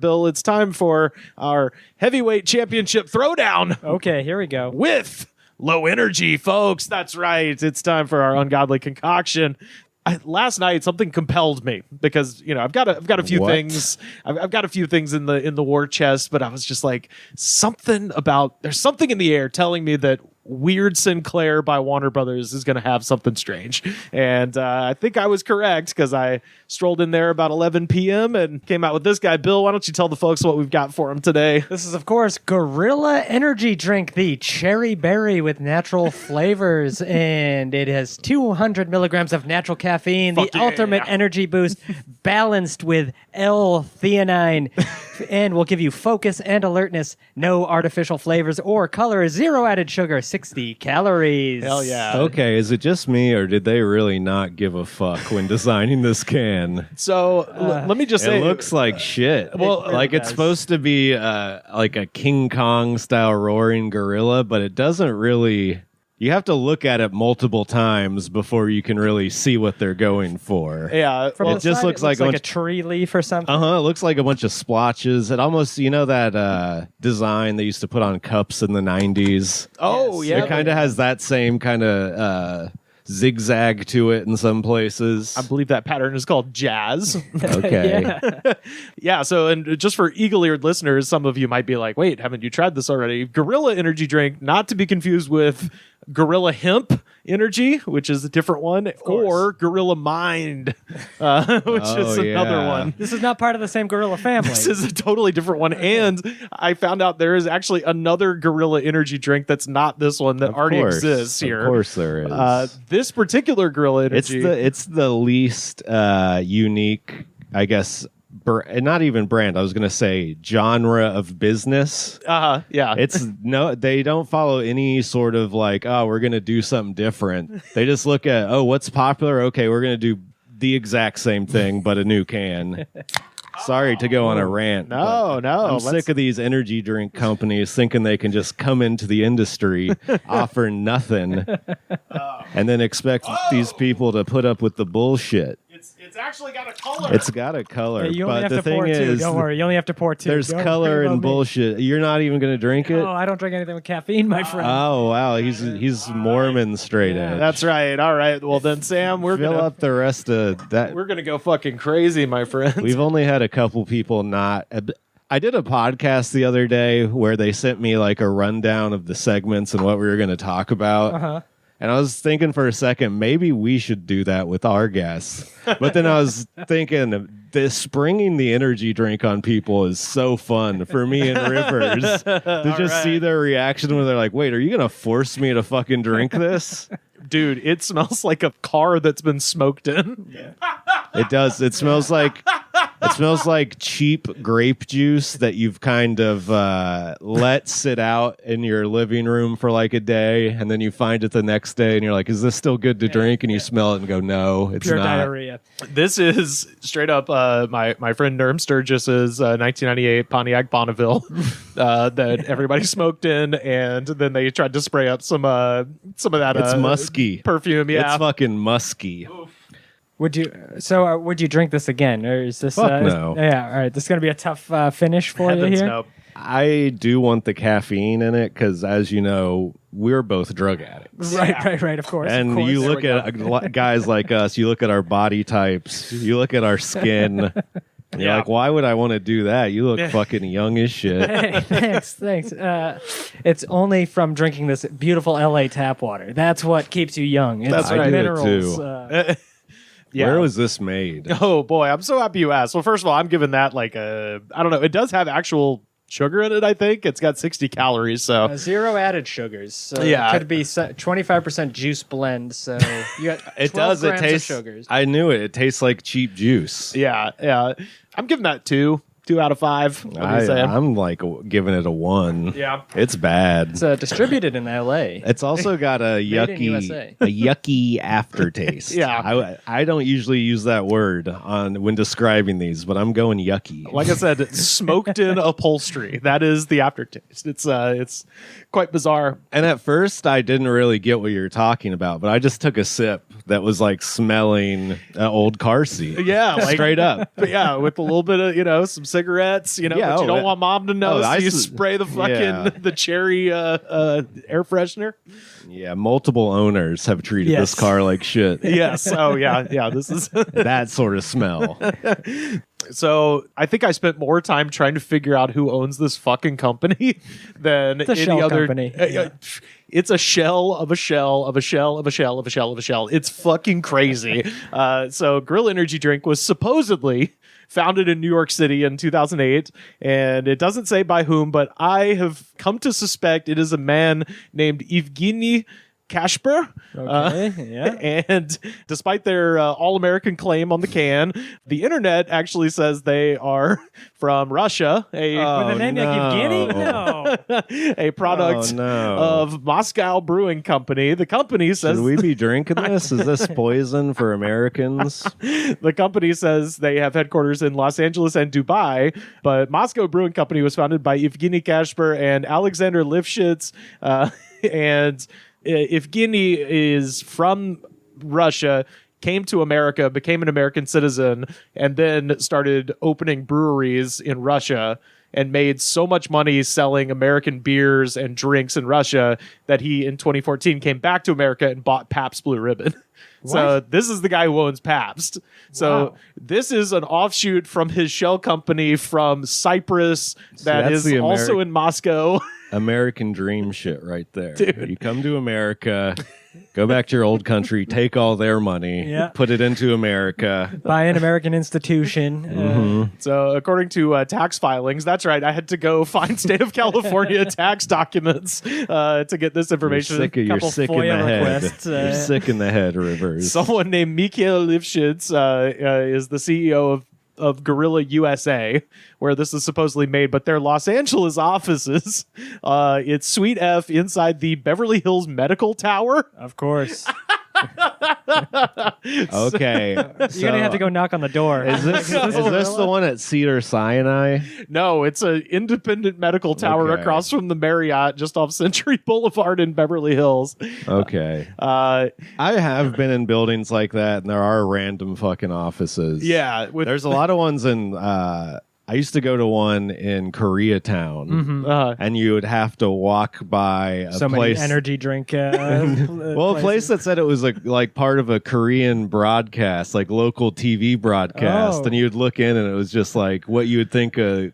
Bill, it's time for our heavyweight championship throwdown. Okay, here we go. With low energy, folks. That's right. It's time for our ungodly concoction. Last night, something compelled me because I've got a few things. I've got a few things in the war chest, but I was just like, there's something in the air telling me that Weird Sinclair by Warner Brothers is going to have something strange. And I think I was correct because I strolled in there about 11 p.m. and came out with this guy. Bill, why don't you tell the folks what we've got for him today? This is, of course, Gorilla Energy Drink, the cherry berry with natural flavors. And it has 200 milligrams of natural caffeine, the ultimate energy boost, balanced with L-theanine, and will give you focus and alertness. No artificial flavors or color, zero added sugar, 60 calories. Hell yeah. Okay, is it just me, or did they really not give a fuck when designing this can? So let me just say, it looks like shit. Well, it's supposed to be like a King Kong style roaring gorilla, but it doesn't really. You have to look at it multiple times before you can really see what they're going for. Yeah, From it the just side, looks it like a tree leaf or something. It looks like a bunch of splotches. It almost, that design they used to put on cups in the 90s. Oh, Yes. yeah. It kind of has that same kind of zigzag to it in some places. I believe that pattern is called jazz. Okay. Yeah, so and just for eagle-eared listeners, some of you might be like, wait, haven't you tried this already? Gorilla Energy Drink, not to be confused with Gorilla Hemp Energy, which is a different one, or Gorilla Mind, which is another one. This is not part of the same gorilla family. This is a totally different one. And I found out there is actually another Gorilla Energy Drink that's not this one that already exists here. Of course there is. This particular Gorilla Energy... It's the least unique, I guess, not even brand. I was going to say genre of business. Yeah. They don't follow any sort of like, oh, we're going to do something different. They just look at, oh, what's popular? Okay, we're going to do the exact same thing, but a new can. Sorry to go on a rant. No. I'm sick of these energy drink companies thinking they can just come into the industry, offer nothing, and then expect these people to put up with the bullshit. It's actually got a color. It's got a color. You only but have the to pour thing two. is, Don't worry. You only have to pour two. there's Don't color worry about and me. bullshit. You're not even going to drink it? Oh, I don't drink anything with caffeine, my friend. Oh, wow. He's Mormon straight edge. That's right. All right. Well, then, Sam, Fill up the rest of that. We're gonna go fucking crazy, my friend. We've only had a couple people not. I did a podcast the other day where they sent me like a rundown of the segments and what we were going to talk about. And I was thinking for a second, maybe we should do that with our guests. But then I was thinking, this springing the energy drink on people is so fun for me and Rivers to just see their reaction when they're like, wait, are you going to force me to fucking drink this? Dude, it smells like a car that's been smoked in. Yeah. It does. It smells like cheap grape juice that you've kind of let sit out in your living room for like a day, and then you find it the next day, and you're like, "Is this still good to drink?" And you smell it and go, "No, it's Pure not." diarrhea. This is straight up my friend Nerm Sturgis's 1998 Pontiac Bonneville that everybody smoked in, and then they tried to spray up some of that. It's musky perfume. Yeah, it's fucking musky. Would you drink this again, or is this? Fuck no. Yeah, all right. This is gonna be a tough finish for you here. No. I do want the caffeine in it because, as you know, we're both drug addicts. Right. Of course. And of course. you look at guys like us. You look at our body types. You look at our skin. You're like, why would I want to do that? You look fucking young as shit. Hey, thanks. It's only from drinking this beautiful LA tap water. That's what keeps you young. It's That's right. minerals. I do it Yeah. Where was this made? Oh boy, I'm so happy you asked. Well, first of all, I'm giving that like I don't know. It does have actual sugar in it. I think it's got 60 calories. So zero added sugars. So Yeah. it could be 25% juice blend. So you got It 12 does. It grams of tastes. sugars. I knew it. It tastes like cheap juice. yeah. I'm giving that 2 out of 5. What do you say? I'm like giving it a 1. Yeah. It's bad. It's distributed in LA. It's also got a in USA. yucky aftertaste. Yeah. I don't usually use that word when describing these, but I'm going yucky. Like I said, smoked in upholstery. That is the aftertaste. It's quite bizarre. And at first, I didn't really get what you're talking about, but I just took a sip that was like smelling an old car seat. Yeah, like, straight up. Yeah, with a little bit of some cigarettes, but you don't want mom to know, so you spray the fucking the cherry air freshener. Yeah, multiple owners have treated this car like shit. Yes. Oh yeah. This is that sort of smell. So I think I spent more time trying to figure out who owns this fucking company than any other company. It's a shell of a shell of a shell of a shell of a shell of a shell. It's fucking crazy. So Gorilla Energy Drink was supposedly founded in New York City in 2008, and it doesn't say by whom, but I have come to suspect it is a man named Evgeny Kashper. And despite their all-American claim on the can, the internet actually says they are from Russia. With a name like Evgeny? No. A product of Moscow Brewing Company. The company says... Should we be drinking this? Is this poison for Americans? The company says they have headquarters in Los Angeles and Dubai, but Moscow Brewing Company was founded by Evgeny Kashper and Alexander Lifshitz, and Evgeny is from Russia, came to America, became an American citizen, and then started opening breweries in Russia and made so much money selling American beers and drinks in Russia that he, in 2014, came back to America and bought Pabst Blue Ribbon. So this is the guy who owns Pabst. So this is an offshoot from his shell company from Cyprus that is also in Moscow. American dream shit right there. Dude. You come to America, go back to your old country, take all their money, put it into America. Buy an American institution. So according to tax filings, that's right, I had to go find state of California tax documents to get this information. You're sick in the head. You're sick in the head, Rivers. Someone named Mikhail Lifshitz is the CEO of Gorilla USA, where this is supposedly made, but their Los Angeles offices, it's Suite F inside the Beverly Hills Medical Tower. Of course. Okay. You're going to have to go knock on the door. Is this the one at Cedar Sinai? No, it's an independent medical tower across from the Marriott just off Century Boulevard in Beverly Hills. Okay. I have been in buildings like that, and there are random fucking offices. Yeah. There's a lot of ones in... I used to go to one in Koreatown, and you would have to walk by a place. Many energy drink. A place that said it was like part of a Korean broadcast, like local TV broadcast, and you'd look in, and it was just like what you would think a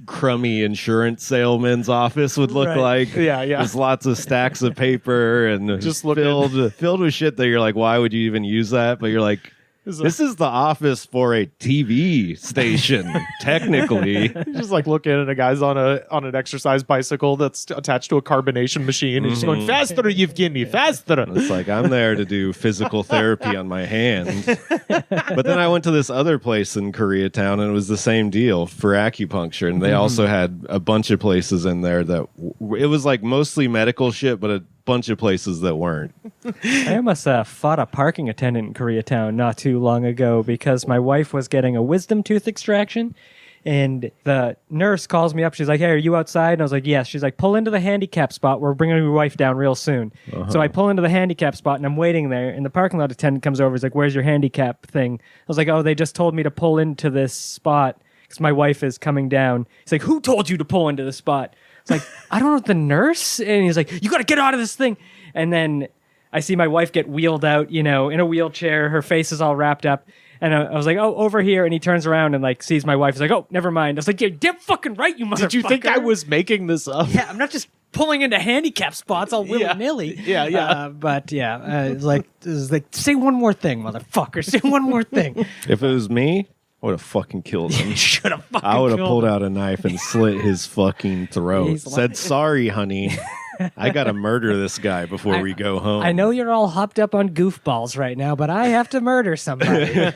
crummy insurance salesman's office would look like. Yeah. There's lots of stacks of paper and just filled with shit that you're like, why would you even use that? But you're like, this is the office for a TV station, technically. Just like looking at a guy's on an exercise bicycle that's attached to a carbonation machine. He's just going, faster, Evgeny, faster. And it's like, I'm there to do physical therapy on my hand. But then I went to this other place in Koreatown, and it was the same deal for acupuncture. And they also had a bunch of places in there that it was like mostly medical shit, but a bunch of places that weren't. I almost fought a parking attendant in Koreatown not too long ago because my wife was getting a wisdom tooth extraction, and the nurse calls me up. She's like, hey, are you outside? And I was like, yes. She's like, pull into the handicap spot. We're bringing your wife down real soon. So I pull into the handicap spot, and I'm waiting there, and the parking lot attendant comes over. He's like, where's your handicap thing? I was like, oh, they just told me to pull into this spot because my wife is coming down. He's like, who told you to pull into the spot? It's like, I don't know, the nurse? And he's like, you got to get out of this thing. And then I see my wife get wheeled out, in a wheelchair. Her face is all wrapped up. And I was like, oh, over here. And he turns around and sees my wife. He's like, oh, never mind. I was like, you're damn fucking right, you motherfucker. Did you think I was making this up? Yeah, I'm not just pulling into handicap spots all willy-nilly. It's like, say one more thing, motherfucker. Say one more thing. If it was me, I would have fucking killed him. Should have fucking I would have pulled him. out a knife and slit his fucking throat. Said, sorry, honey. I got to murder this guy before we go home. I know you're all hopped up on goofballs right now, but I have to murder somebody.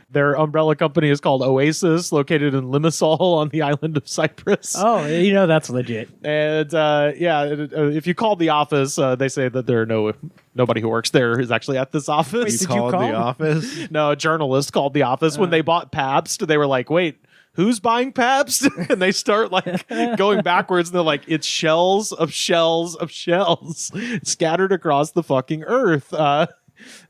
Their umbrella company is called Oasis, located in Limassol on the island of Cyprus. Oh, that's legit. And if you call the office, they say that there are nobody who works there is actually at this office. You called the office? No, a journalist called the office when they bought Pabst. They were like, wait, who's buying Pabst? And they start like going backwards. And they're like, it's shells of shells of shells scattered across the fucking earth.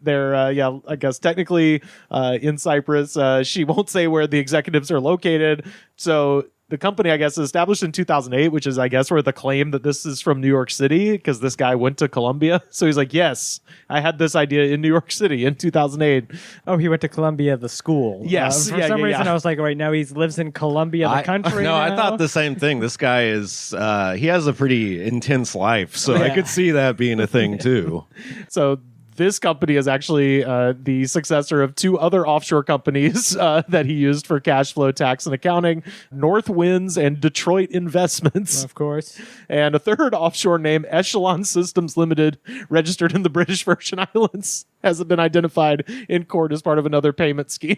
They're, I guess technically in Cyprus. She won't say where the executives are located. So the company, I guess, is established in 2008, which is, I guess, where the claim that this is from New York City, because this guy went to Columbia. So he's like, yes, I had this idea in New York City in 2008. Oh, he went to Columbia, the school. Yes. For some reason, I was like, right now he lives in Columbia, the country. No, now? I thought the same thing. This guy is, he has a pretty intense life. So I could see that being a thing, too. So this company is actually the successor of two other offshore companies that he used for cash flow, tax, and accounting, North Winds and Detroit Investments. Of course. And a third offshore name, Echelon Systems Limited, registered in the British Virgin Islands, hasn't been identified in court as part of another payment scheme.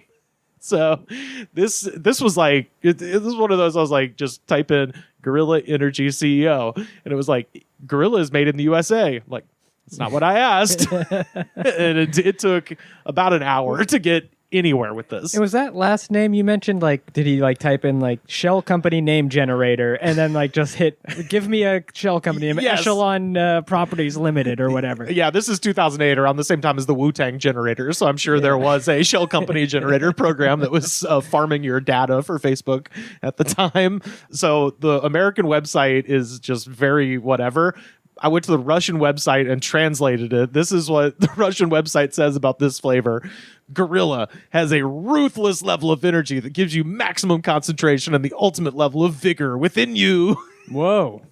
So this was like, this is one of those, I was like, just type in Gorilla Energy CEO. And it was like, Gorilla is made in the USA. I'm like, it's not what I asked. And it took about an hour to get anywhere with this. It was that last name you mentioned, like, did he like type in like shell company name generator and then like just hit, give me a shell company name, Yes. Echelon Properties Limited or whatever. Yeah, this is 2008, around the same time as the Wu-Tang generator. So I'm sure there was a shell company generator program that was farming your data for Facebook at the time. So the American website is just very whatever. I went to the Russian website and translated it. This is what the Russian website says about this flavor. Gorilla has a ruthless level of energy that gives you maximum concentration and the ultimate level of vigor within you. Whoa.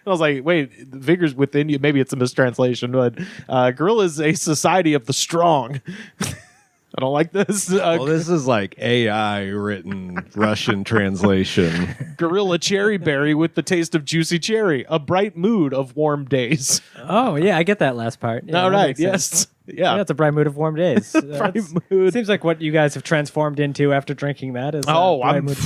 I was like, wait, the vigor's within you. Maybe it's a mistranslation, but Gorilla is a society of the strong. I don't like this. Well, this is like AI written Russian translation. Gorilla cherry berry with the taste of juicy cherry. A bright mood of warm days. Oh, yeah, I get that last part. Yeah, All that right. makes sense. Yes. Yeah. Yeah, it's a bright mood of warm days. Bright mood. Seems like what you guys have transformed into after drinking that. Is Oh, bright I'm, mood.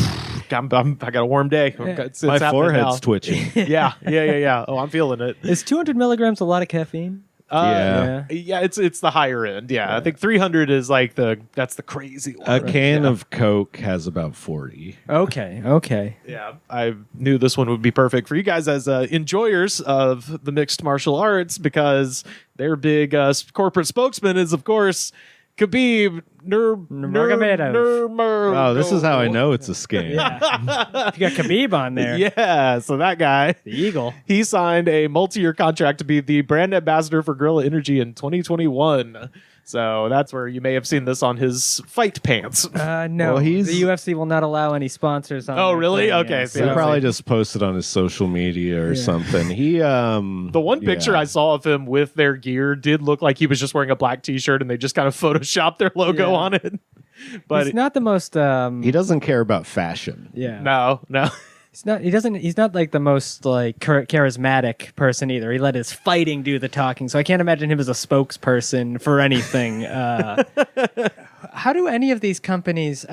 I got a warm day. It's My happening forehead's now. twitching. Yeah. Oh, I'm feeling it. Is 200 milligrams a lot of caffeine? Yeah. Yeah, it's the higher end. Yeah, I think 300 is like that's the crazy one. A can of Coke has about 40. Okay. Yeah, I knew this one would be perfect for you guys as enjoyers of the mixed martial arts, because their big corporate spokesman is, of course, Khabib Nurmagomedov. Oh, this is how I know it's a scam. Yeah. You got Khabib on there. Yeah, so that guy, The Eagle. he signed a multi-year contract to be the brand ambassador for Gorilla Energy in 2021. So that's where you may have seen this on his fight pants. No, Well, the UFC will not allow any sponsors on. Oh, their really? thing, Okay, yeah. so He Yeah. probably just posted on his social media or something. He The one picture I saw of him with their gear did look like he was just wearing a black t-shirt and they just kind of photoshopped their logo Yeah. on it. But He's not the most. he doesn't care about fashion. Yeah. no. He's not. He doesn't. He's not like the most like charismatic person either. He let his fighting do the talking. So I can't imagine him as a spokesperson for anything. How do any of these companies?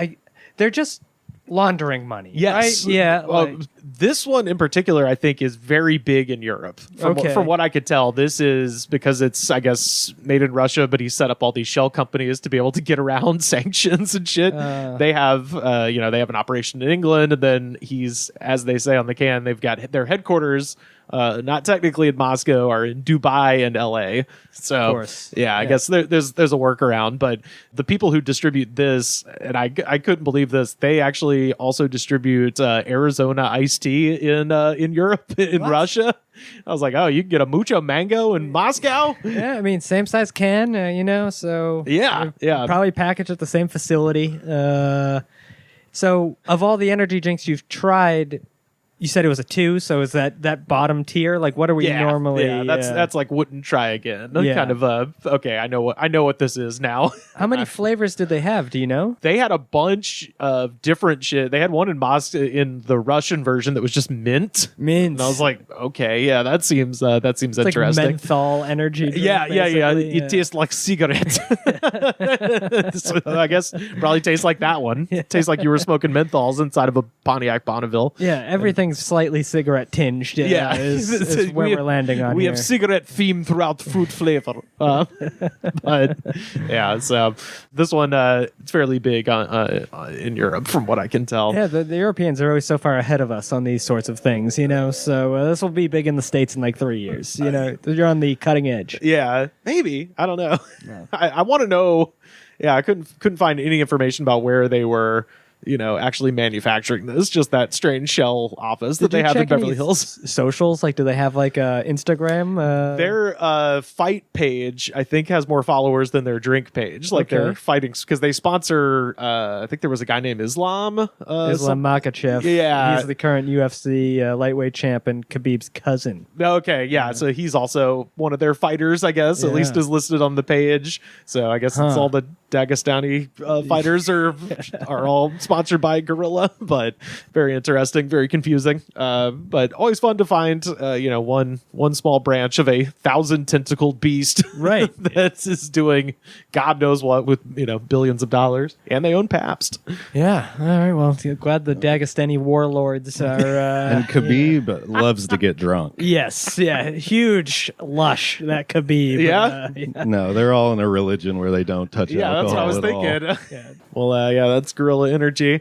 They're just laundering money. Yes. Right? Yeah. Well, this one in particular, I think, is very big in Europe. From what I could tell, this is because it's, I guess, made in Russia, but he set up all these shell companies to be able to get around sanctions and shit. They have, they have an operation in England, and then he's, as they say on the can, they've got their headquarters, not technically in Moscow, are in Dubai and LA. So, Of course. yeah, I guess there's a workaround. But the people who distribute this, and I couldn't believe this, they actually also distribute Arizona iced tea in Europe, in Russia. I was like, oh, you can get a mucho mango in Moscow? Yeah, I mean, same size can, so Yeah, yeah. probably packaged at the same facility. So, of all the energy drinks you've tried, you said it was a 2. So is that bottom tier? Like, what are we normally? Yeah, that's like wouldn't try again. Yeah. Kind of okay, I know what this is now. How many flavors did they have? Do you know? They had a bunch of different shit. They had one in Moscow in the Russian version that was just mint. Mint. And I was like, okay, yeah, that seems It's like interesting. menthol energy drink, Yeah. basically. It tastes like cigarette. So I guess probably tastes like that one. Tastes like you were smoking menthols inside of a Pontiac Bonneville. Yeah, everything everything's slightly cigarette tinged. Is where we're landing on. We here. have cigarette theme throughout the fruit flavor. But yeah, so this one it's fairly big in Europe, from what I can tell. Yeah, the Europeans are always so far ahead of us on these sorts of things, So this will be big in the States in like 3 years. You're on the cutting edge. Yeah, maybe. I don't know. Yeah. I want to know. Yeah, I couldn't find any information about where they were, actually manufacturing this. Just that strange shell office that they have in Beverly Hills. Socials, like, do they have like Instagram? Their fight page, I think, has more followers than their drink page. Like they're fighting because they sponsor. I think there was a guy named Islam Makhachev. Yeah, he's the current UFC lightweight champ and Khabib's cousin. Okay, yeah. So he's also one of their fighters, I guess. At least is listed on the page. So I guess it's all the Dagestani fighters are all sponsored by Gorilla, but very interesting, very confusing. But always fun to find, one small branch of a 1,000-tentacled beast, right? That is doing God knows what with billions of dollars, and they own Pabst. Yeah. All right. Well, glad the Dagestani warlords are. And Khabib loves to get drunk. Yes. Yeah. Huge lush that Khabib. Yeah. No, they're all in a religion where they don't touch alcohol. That's what I was thinking. Well, that's Gorilla Energy.